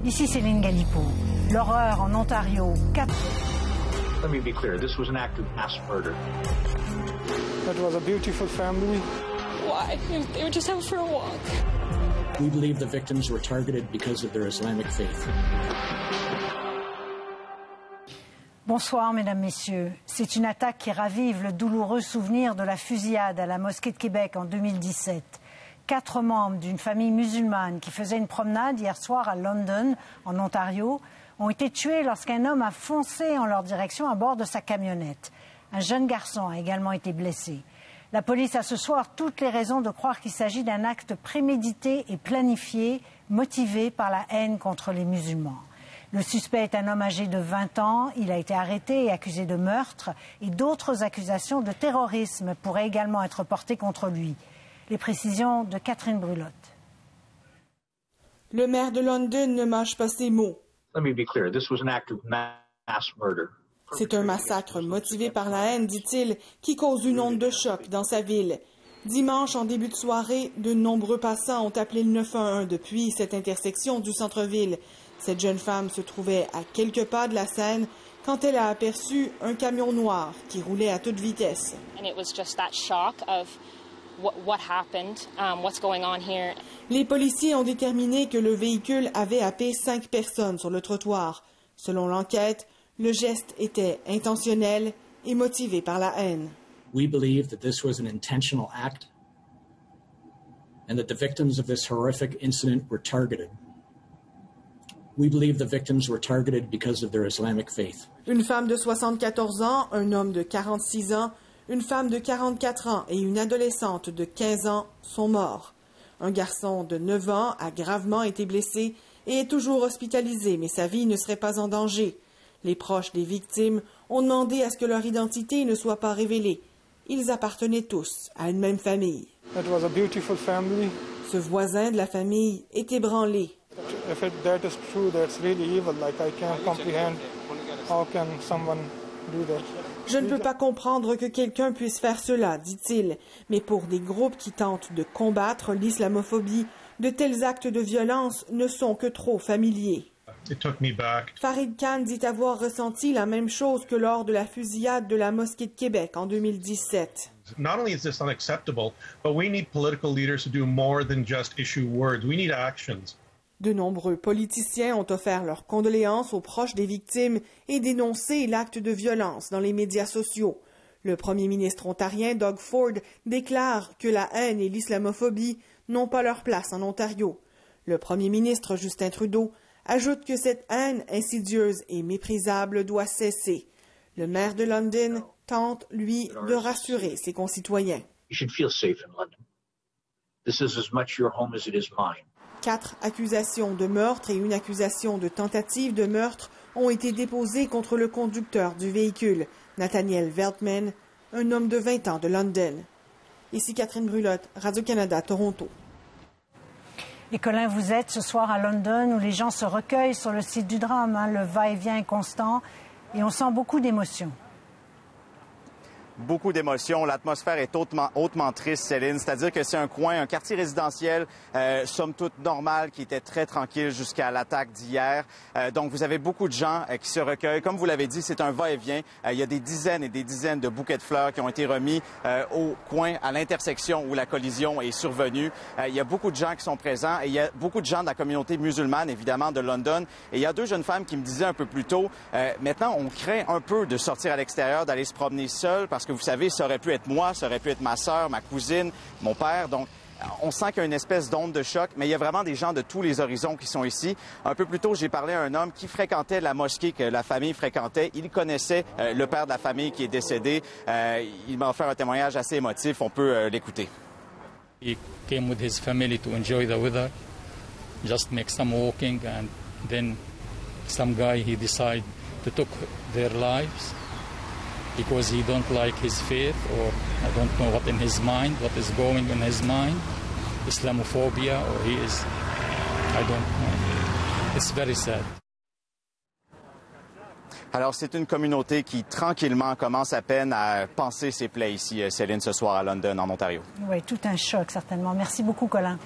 Ici Céline Galipo. L'horreur en Ontario. Let me be clear, this was an act of mass murder. That was a beautiful family. Why? They were just out for a walk. We believe the victims were targeted because of their Islamic faith. Bonsoir, mesdames, messieurs. C'est une attaque qui ravive le douloureux souvenir de la fusillade à la mosquée de Québec en 2017. 4 membres d'une famille musulmane qui faisait une promenade hier soir à London, en Ontario, ont été tués lorsqu'un homme a foncé en leur direction à bord de sa camionnette. Un jeune garçon a également été blessé. La police a ce soir toutes les raisons de croire qu'il s'agit d'un acte prémédité et planifié, motivé par la haine contre les musulmans. Le suspect est un homme âgé de 20 ans. Il a été arrêté et accusé de meurtre et d'autres accusations de terrorisme pourraient également être portées contre lui. Les précisions de Catherine Brulotte. Le maire de London ne mâche pas ses mots. Let me be clear, this was an act of mass murder. C'est un massacre motivé par la haine, dit-il, qui cause une onde de choc dans sa ville. Dimanche, en début de soirée, de nombreux passants ont appelé le 911 depuis cette intersection du centre-ville. Cette jeune femme se trouvait à quelques pas de la scène quand elle a aperçu un camion noir qui roulait à toute vitesse. Les policiers ont déterminé que le véhicule avait happé 5 personnes sur le trottoir. Selon l'enquête, le geste était intentionnel et motivé par la haine. We believe that this was an intentional act and that the victims of this horrific incident were targeted. We believe the victims were targeted because of their Islamic faith. Une femme de 74 ans, un homme de 46 ans, une femme de 44 ans et une adolescente de 15 ans sont morts. Un garçon de 9 ans a gravement été blessé et est toujours hospitalisé, mais sa vie ne serait pas en danger. Les proches des victimes ont demandé à ce que leur identité ne soit pas révélée. Ils appartenaient tous à une même famille. That was a beautiful family. Ce voisin de la famille est ébranlé. If that is true, that's really evil. Like I can't comprehend how can someone do that. Je ne peux pas comprendre que quelqu'un puisse faire cela, dit-il. Mais pour des groupes qui tentent de combattre l'islamophobie, de tels actes de violence ne sont que trop familiers. Farid Khan dit avoir ressenti la même chose que lors de la fusillade de la mosquée de Québec en 2017. Not only is this unacceptable, but we need political leaders to do more than just issue words. We need actions. De nombreux politiciens ont offert leurs condoléances aux proches des victimes et dénoncé l'acte de violence dans les médias sociaux. Le premier ministre ontarien Doug Ford déclare que la haine et l'islamophobie n'ont pas leur place en Ontario. Le premier ministre Justin Trudeau ajoute que cette haine insidieuse et méprisable doit cesser. Le maire de London tente, lui, de rassurer ses concitoyens. You should feel safe in London. This is as much your home as it is mine. 4 accusations de meurtre et une accusation de tentative de meurtre ont été déposées contre le conducteur du véhicule, Nathaniel Veltman, un homme de 20 ans de London. Ici Catherine Brulotte, Radio-Canada, Toronto. Et Colin, vous êtes ce soir à London où les gens se recueillent sur le site du drame. Le va-et-vient est constant et on sent beaucoup d'émotions. Beaucoup d'émotions. L'atmosphère est hautement triste, Céline. C'est-à-dire que c'est un coin, un quartier résidentiel, somme toute normal, qui était très tranquille jusqu'à l'attaque d'hier. Donc, vous avez beaucoup de gens qui se recueillent. Comme vous l'avez dit, c'est un va-et-vient. Il y a des dizaines et des dizaines de bouquets de fleurs qui ont été remis au coin, à l'intersection où la collision est survenue. Il y a beaucoup de gens qui sont présents et il y a beaucoup de gens de la communauté musulmane, évidemment, de London. Et il y a 2 jeunes femmes qui me disaient un peu plus tôt, maintenant, on craint un peu de sortir à l'extérieur, d'aller se promener seul, parce que vous savez, ça aurait pu être moi, ça aurait pu être ma sœur, ma cousine, mon père. Donc, on sent qu'il y a une espèce d'onde de choc, mais il y a vraiment des gens de tous les horizons qui sont ici. Un peu plus tôt, j'ai parlé à un homme qui fréquentait la mosquée que la famille fréquentait. Il connaissait le père de la famille qui est décédé. Il m'a offert un témoignage assez émotif. On peut l'écouter. He came with his family to enjoy the weather, just make some walking, and then some guy, he decided to take their lives. Because he don't like his faith, or I don't know what in his mind, what is going in his mind, Islamophobia, or he is, I don't know. It's very sad. Alors, c'est une communauté qui, tranquillement, commence à peine à penser ses plaies ici, Céline, ce soir à London, en Ontario. Oui, tout un choc, certainement. Merci beaucoup, Colin.